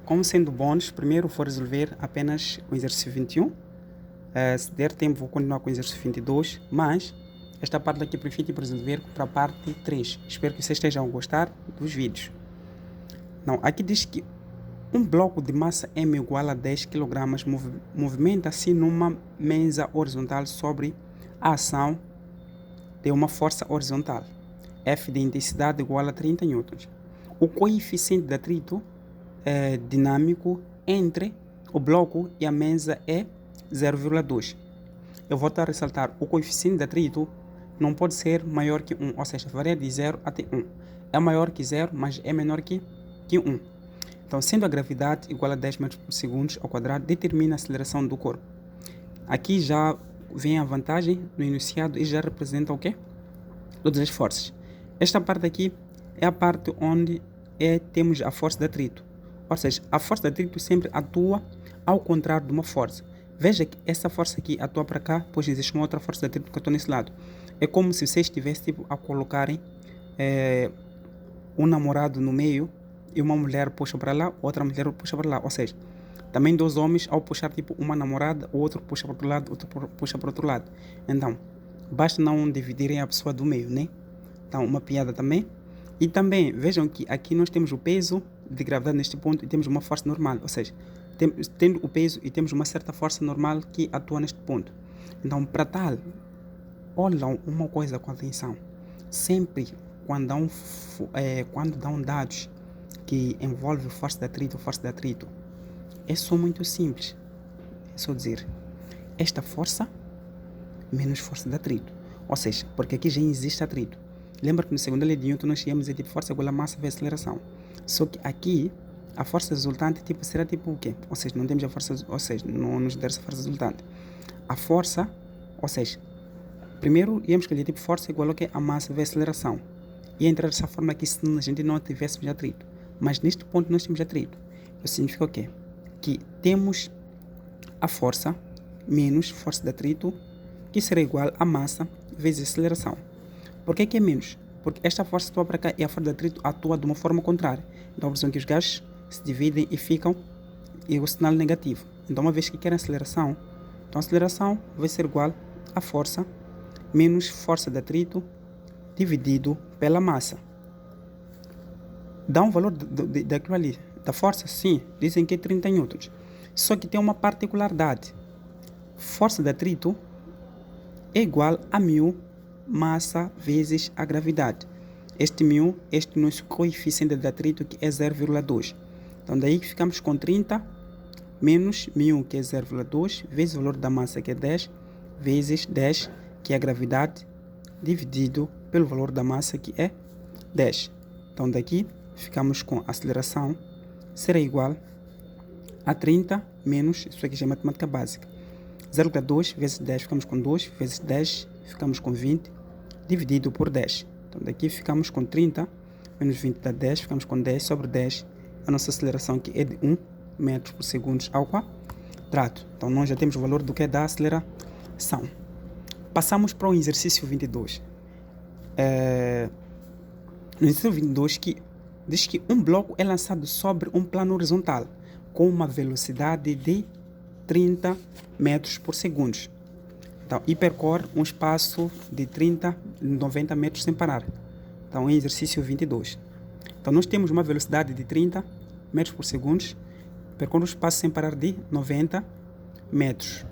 como sendo bônus, primeiro vou resolver apenas o exercício 21. Se der tempo, vou continuar com o exercício 22. Mas, esta parte aqui prefiro resolver para a parte 3. Espero que vocês estejam a gostar dos vídeos. Não, aqui diz que um bloco de massa M igual a 10 kg movimenta-se numa mesa horizontal sobre a ação de uma força horizontal. F de intensidade igual a 30 N. O coeficiente de atrito dinâmico entre o bloco e a mesa é 0,2. Eu vou estar a ressaltar, o coeficiente de atrito não pode ser maior que 1, ou seja, varia de 0 até 1. É maior que 0, mas é menor que 1. Então, sendo a gravidade igual a 10 metros por segundo ao quadrado, determina a aceleração do corpo. Aqui já vem a vantagem no enunciado e já representa o quê? Todas as forças. Esta parte aqui é a parte onde temos a força de atrito. Ou seja, a força de atrito sempre atua ao contrário de uma força. Veja que essa força aqui atua para cá, pois existe uma outra força de atrito que atua nesse lado. É como se vocês estivessem tipo, a colocarem um namorado no meio e uma mulher puxa para lá, outra mulher puxa para lá. Ou seja, também dois homens, ao puxar tipo uma namorada, o outro puxa para outro lado, outro puxa para outro lado. Então, basta não dividirem a pessoa do meio, né? Então, uma piada também. E também, vejam que aqui nós temos o peso de gravidade neste ponto e temos uma força normal. Ou seja, tendo o peso e temos uma certa força normal que atua neste ponto. Então, para tal, olham uma coisa com atenção. Sempre quando dão dados que envolve força de atrito, é só muito simples. É só dizer, esta força menos força de atrito. Ou seja, porque aqui já existe atrito. Lembra que na segunda lei de Newton nós tínhamos tipo força igual a massa vezes aceleração. Só que aqui, a força resultante tipo, será tipo o quê? Ou seja, não temos a força, ou seja, não nos der essa força resultante. A força, ou seja, primeiro íamos escolher tipo força igual ao quê? A massa vezes aceleração. E entrar dessa forma aqui se a gente não tivéssemos atrito. Mas neste ponto nós temos atrito. Isso significa o quê? Que temos a força menos força de atrito, que será igual a massa vezes aceleração. Por que é menos? Porque esta força atua para cá e a força de atrito atua de uma forma contrária. Então, por exemplo, que os gases se dividem e ficam e o sinal negativo. Então, uma vez que querem aceleração, então a aceleração vai ser igual a força menos força de atrito dividido pela massa. Dá um valor daquilo ali, da força, sim, dizem que é 30 newtons. Só que tem uma particularidade. Força de atrito é igual a μ massa vezes a gravidade. Este nosso coeficiente de atrito que é 0,2. Então daí ficamos com 30 menos μ que é 0,2 vezes o valor da massa que é 10 vezes 10 que é a gravidade dividido pelo valor da massa, que é 10. Então, daqui ficamos com a aceleração será igual a 30 menos, isso aqui já é matemática básica, 0,2 vezes 10, ficamos com 2, vezes 10, ficamos com 20, dividido por 10. Então, daqui ficamos com 30 menos 20 dá 10, ficamos com 10 sobre 10, a nossa aceleração que é de 1 metro por segundo ao quadrado. Então, nós já temos o valor do que é da aceleração. Passamos para o exercício 22. No exercício 22, que diz que um bloco é lançado sobre um plano horizontal com uma velocidade de 30 metros por segundo. Então, e percorre um espaço de 90 metros sem parar. Então, em exercício 22. Então, nós temos uma velocidade de 30 metros por segundo, percorre um espaço sem parar de 90 metros,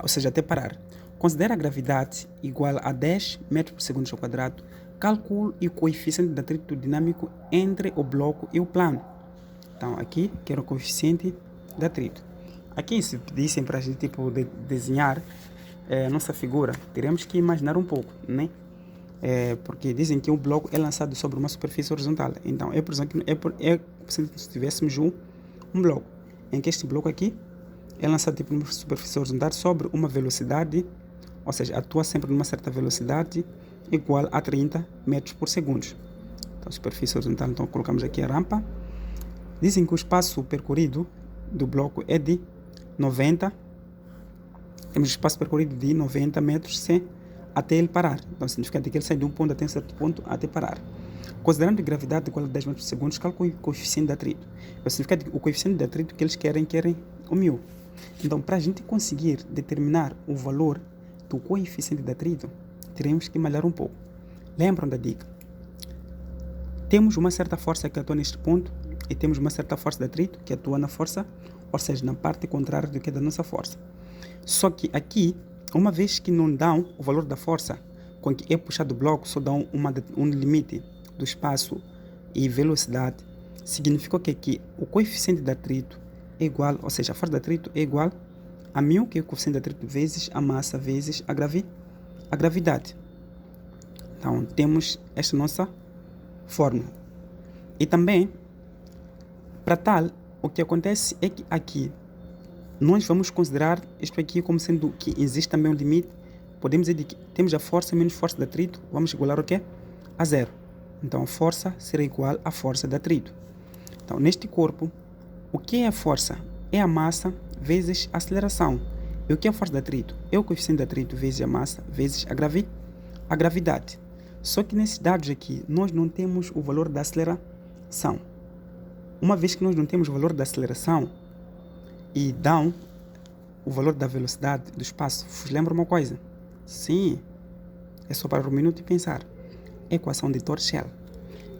ou seja, até parar. Considera a gravidade igual a 10 metros por segundo ao quadrado. Calcule o coeficiente de atrito dinâmico entre o bloco e o plano. Então, aqui, quero o coeficiente de atrito. Aqui, se pedissem para a gente desenhar a nossa figura, teremos que imaginar um pouco, né? Porque dizem que um bloco é lançado sobre uma superfície horizontal. Então, por exemplo, se tivéssemos um bloco, em que este bloco aqui é lançado numa superfície horizontal sobre uma velocidade, ou seja, atua sempre numa certa velocidade igual a 30 metros por segundo. Então, superfície horizontal, então colocamos aqui a rampa. Dizem que o espaço percorrido do bloco é de 90, temos espaço percorrido de 90 metros até ele parar. Então, significa que ele sai de um ponto até um certo ponto até parar. Considerando a gravidade igual a 10 metros por segundo, calcule o coeficiente de atrito. Significa que o coeficiente de atrito que eles querem o μ. Então, para a gente conseguir determinar o valor do coeficiente de atrito, teremos que malhar um pouco. Lembram da dica? Temos uma certa força que atua neste ponto e temos uma certa força de atrito que atua na força, ou seja, na parte contrária do que é da nossa força. Só que aqui, uma vez que não dão o valor da força com que é puxado o bloco, só dão um limite do espaço e velocidade, significa que aqui o coeficiente de atrito é igual, ou seja, a força de atrito é igual a μ, que é o coeficiente de atrito vezes a massa vezes a gravidade. Então, temos esta nossa fórmula. E também, para tal, o que acontece é que aqui nós vamos considerar isto aqui como sendo que existe também um limite. Podemos dizer que temos a força menos força de atrito, vamos igualar o quê? A zero. Então, a força será igual à força de atrito. Então, neste corpo, o que é a força? É a massa vezes a aceleração. E o que é a força de atrito? É o coeficiente de atrito vezes a massa vezes a gravidade. Só que nesses dados aqui, nós não temos o valor da aceleração. Uma vez que nós não temos o valor da aceleração e dão o valor da velocidade do espaço, vos lembra uma coisa? Sim, é só parar um minuto e pensar. Equação de Torricelli.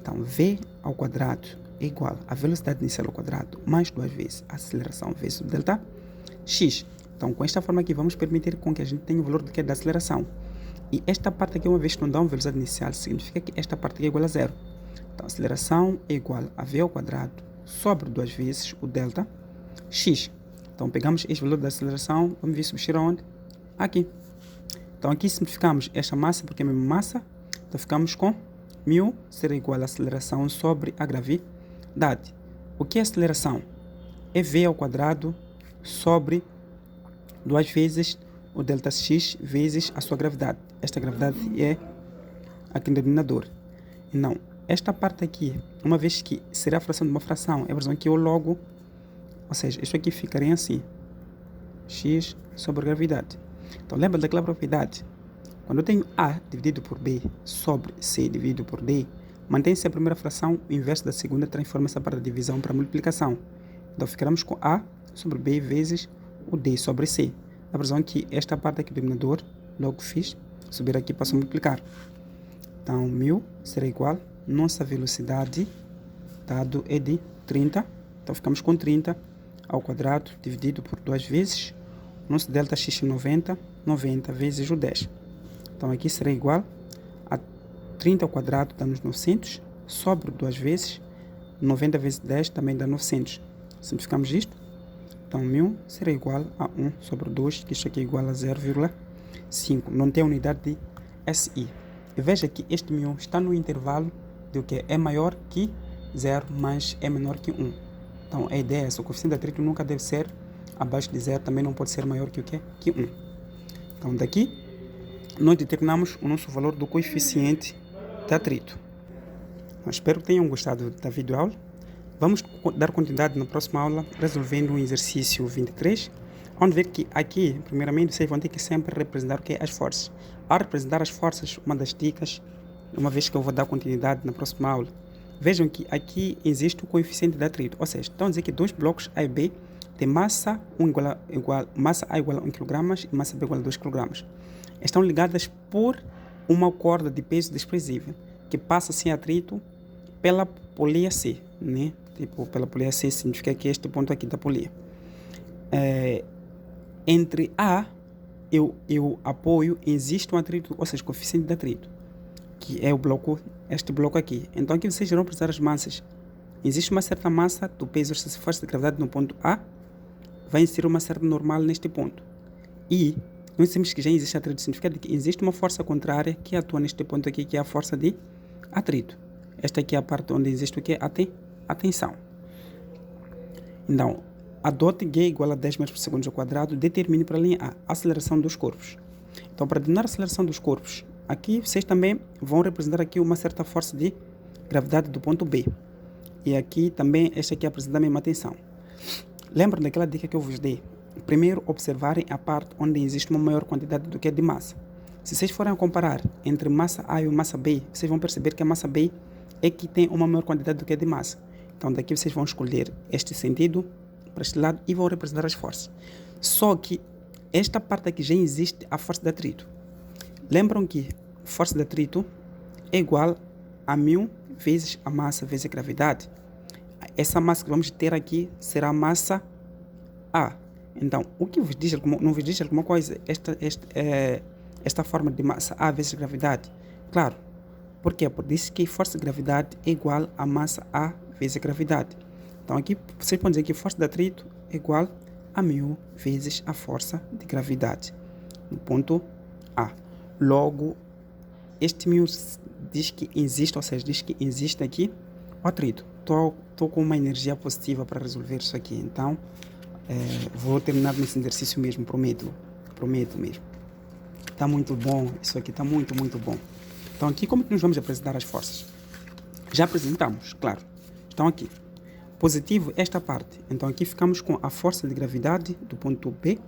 Então, v ao quadrado é igual a velocidade inicial ao quadrado mais 2 vezes a aceleração vezes o delta x. Então, com esta forma aqui, vamos permitir com que a gente tenha o valor do que é da aceleração. E esta parte aqui, uma vez que não dá uma velocidade inicial, significa que esta parte aqui é igual a zero. Então, a aceleração é igual a v ao quadrado sobre 2 vezes o delta x. Então, pegamos este valor da aceleração, vamos ver substituir aonde? Aqui. Então, aqui simplificamos esta massa, porque é a mesma massa. Então, ficamos com μ será igual a aceleração sobre a gravidade. O que é aceleração? É v ao quadrado sobre 2 vezes o delta x vezes a sua gravidade. Esta gravidade é aqui no denominador. E não, esta parte aqui, uma vez que será a fração de uma fração, é a versão que eu logo, ou seja, isto aqui ficaria assim, x sobre a gravidade. Então, lembra daquela propriedade? Quando eu tenho a dividido por b sobre c dividido por d, mantém-se a primeira fração, o inverso da segunda transforma-se para a divisão para a multiplicação. Então, ficaremos com a sobre b vezes o d sobre c. A versão que esta parte aqui do denominador, logo fiz, subir aqui para multiplicar. Então, μ será igual, nossa velocidade, dado é de 30. Então, ficamos com 30 ao quadrado dividido por 2 vezes. Nosso delta x é 90, 90 vezes o 10. Então, aqui será igual a 30 ao quadrado, dá-nos 900, sobre 2 vezes, 90 vezes 10 também dá 900. Simplificamos isto. Então, μ será igual a 1 sobre 2, que isto aqui é igual a 0,5. Não tem unidade de SI. E veja que este μ está no intervalo de o que é maior que 0, mas é menor que 1. Então a ideia é essa, o coeficiente de atrito nunca deve ser abaixo de 0, também não pode ser maior que o quê? Que 1. Então daqui nós determinamos o nosso valor do coeficiente de atrito. Eu espero que tenham gostado da videoaula. Vamos dar continuidade na próxima aula resolvendo o exercício 23. Vamos ver que aqui, primeiramente, vocês vão ter que sempre representar o que é as forças. Ao representar as forças, uma das dicas, uma vez que eu vou dar continuidade na próxima aula, vejam que aqui existe o coeficiente de atrito, ou seja, estão a dizer que dois blocos A e B têm massa massa A igual a 1 kg e massa B igual a 2 kg. Estão ligadas por uma corda de peso desprezível, que passa sem atrito pela polia C, né? Tipo, pela polia C significa que este ponto aqui da polia. Entre A e o apoio existe um atrito, ou seja, coeficiente de atrito, que é este bloco aqui. Então aqui vocês irão precisar as massas. Existe uma certa massa do peso essa força de gravidade no ponto A, vai existir uma certa normal neste ponto. E nós temos que já existe atrito, significa que existe uma força contrária que atua neste ponto aqui, que é a força de atrito. Esta aqui é a parte onde existe o que? A tensão. Então, adote G igual a 10 metros por segundo ao quadrado, determine para a linha A aceleração dos corpos. Então, para determinar a aceleração dos corpos, aqui vocês também vão representar aqui uma certa força de gravidade do ponto B. E aqui também, esta aqui apresenta a mesma tensão. Lembram daquela dica que eu vos dei? Primeiro, observarem a parte onde existe uma maior quantidade do que de massa. Se vocês forem a comparar entre massa A e massa B, vocês vão perceber que a massa B é que tem uma maior quantidade do que de massa. Então, daqui vocês vão escolher este sentido para este lado e vão representar as forças. Só que esta parte aqui já existe a força de atrito. Lembram que força de atrito é igual a μ vezes a massa vezes a gravidade. Essa massa que vamos ter aqui será a massa A. Então, o que vos diz, não vos diz alguma coisa esta forma de massa A vezes gravidade? Claro. Por quê? Porque diz que força de gravidade é igual a massa A vezes a gravidade. Então, aqui vocês podem dizer que força de atrito é igual a μ vezes a força de gravidade. No ponto A. Logo, este μ diz que existe, ou seja, diz que existe aqui o atrito. Estou com uma energia positiva para resolver isso aqui. Então, vou terminar nesse exercício mesmo, prometo mesmo. Está muito bom, isso aqui está muito, muito bom. Então aqui como que nós vamos apresentar as forças? Já apresentamos, claro. Estão aqui. Positivo esta parte. Então aqui ficamos com a força de gravidade do ponto B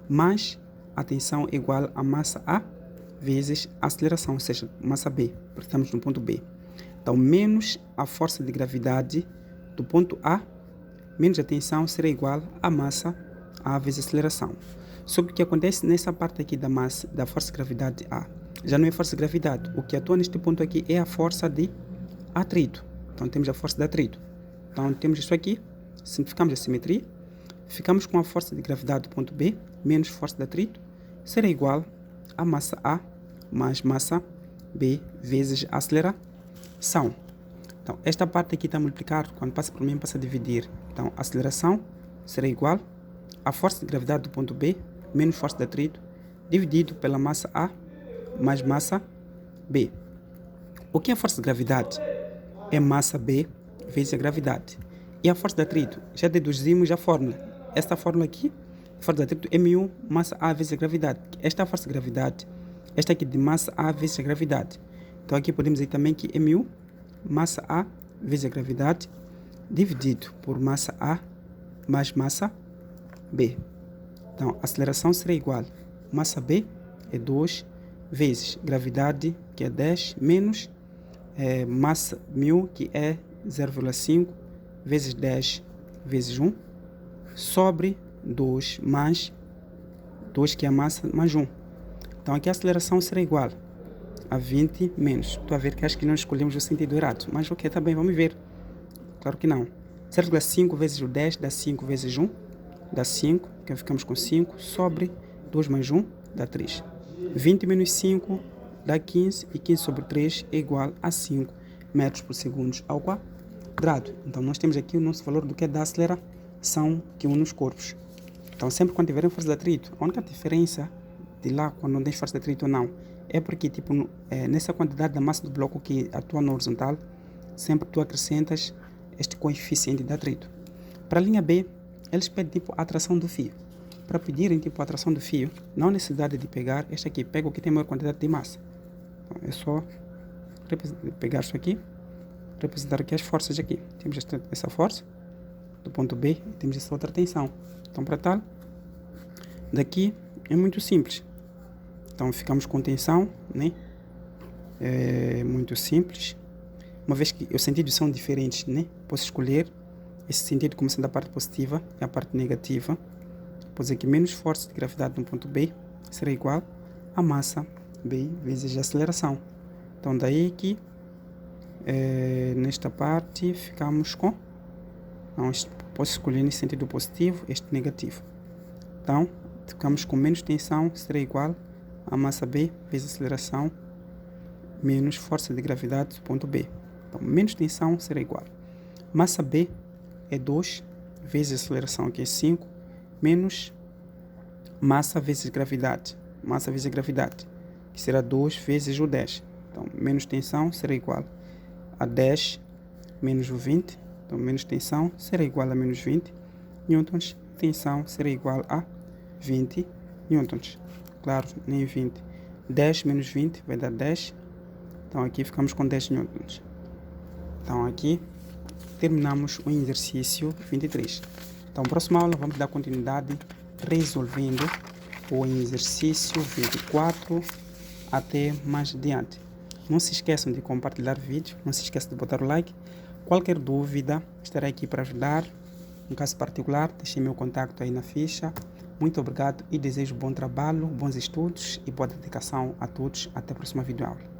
mais a tensão igual a massa A vezes a aceleração, ou seja, massa B, porque estamos no ponto B. Então menos a força de gravidade do ponto A menos a tensão será igual a massa A vezes a aceleração. Só que o que acontece nessa parte aqui da massa, da força de gravidade A, já não é força de gravidade. O que atua neste ponto aqui é a força de atrito. Então temos a força de atrito. Então temos isso aqui, simplificamos a simetria, ficamos com a força de gravidade do ponto B menos força de atrito, será igual a massa A mais massa B vezes a aceleração. Então esta parte aqui está a multiplicar, quando passa por mim passa a dividir. Então a aceleração será igual a força de gravidade do ponto B menos força de atrito dividido pela massa A mais massa B. O que é a força de gravidade? É massa B vezes a gravidade. E a força de atrito? Já deduzimos a fórmula. Esta fórmula aqui, a força de atrito é μ massa A vezes a gravidade. Esta é a força de gravidade. Esta aqui de massa A vezes a gravidade. Então aqui podemos dizer também que é μ massa A vezes a gravidade dividido por massa A mais massa B. Então a aceleração será igual a massa B é 2 vezes gravidade, que é 10, menos massa μ, que é 0,5, vezes 10 vezes 1, sobre 2 mais 2, que é a massa, mais 1. Então aqui a aceleração será igual a 20 menos. Estou a ver que acho que nós escolhemos o sentido errado, mas ok, tá bem, vamos ver. Claro que não. 0,5 vezes o 10 dá 5 vezes 1, dá 5, que ficamos com 5, sobre 2 mais 1, dá 3. 20 menos 5 dá 15, e 15 sobre 3 é igual a 5 metros por segundo ao quadrado. Então nós temos aqui o nosso valor do que é da aceleração que une os corpos. Então sempre quando tiverem força de atrito, a única diferença de lá, quando não tem força de atrito ou não, é porque tipo, nessa quantidade da massa do bloco que atua na horizontal, sempre tu acrescentas este coeficiente de atrito. Para a linha B, eles pedem tipo a atração do fio. Para pedirem tipo a atração do fio, não há necessidade de pegar este aqui, pega o que tem maior quantidade de massa. Então, é só pegar isso aqui, representar aqui as forças aqui. Temos essa força do ponto B e temos essa outra tensão. Então, para tal, daqui é muito simples. Então, ficamos com tensão, né? É muito simples. Uma vez que os sentidos são diferentes, né? Posso escolher esse sentido como sendo a parte positiva e a parte negativa. Vou dizer que menos força de gravidade no ponto B será igual a massa B vezes a aceleração. Então, daí que nesta parte ficamos com... Não, posso escolher nesse sentido positivo, este negativo. Então, ficamos com menos tensão será igual a massa B vezes a aceleração menos força de gravidade do ponto B. Então, menos tensão será igual. Massa B é 2 vezes a aceleração, que é 5, menos massa vezes gravidade. Massa vezes gravidade, que será 2 vezes o 10. Então, menos tensão será igual a 10 menos o 20. Então, menos tensão será igual a menos 20 newtons. Tensão será igual a 20 newtons. Claro, nem 20. 10 menos 20 vai dar 10. Então, aqui ficamos com 10 newtons. Então, aqui terminamos o exercício 23. Então, na próxima aula vamos dar continuidade resolvendo o exercício 24 até mais adiante. Não se esqueçam de compartilhar o vídeo, não se esqueçam de botar o like. Qualquer dúvida, estarei aqui para ajudar. No caso particular, deixei meu contato aí na ficha. Muito obrigado e desejo bom trabalho, bons estudos e boa dedicação a todos. Até a próxima videoaula.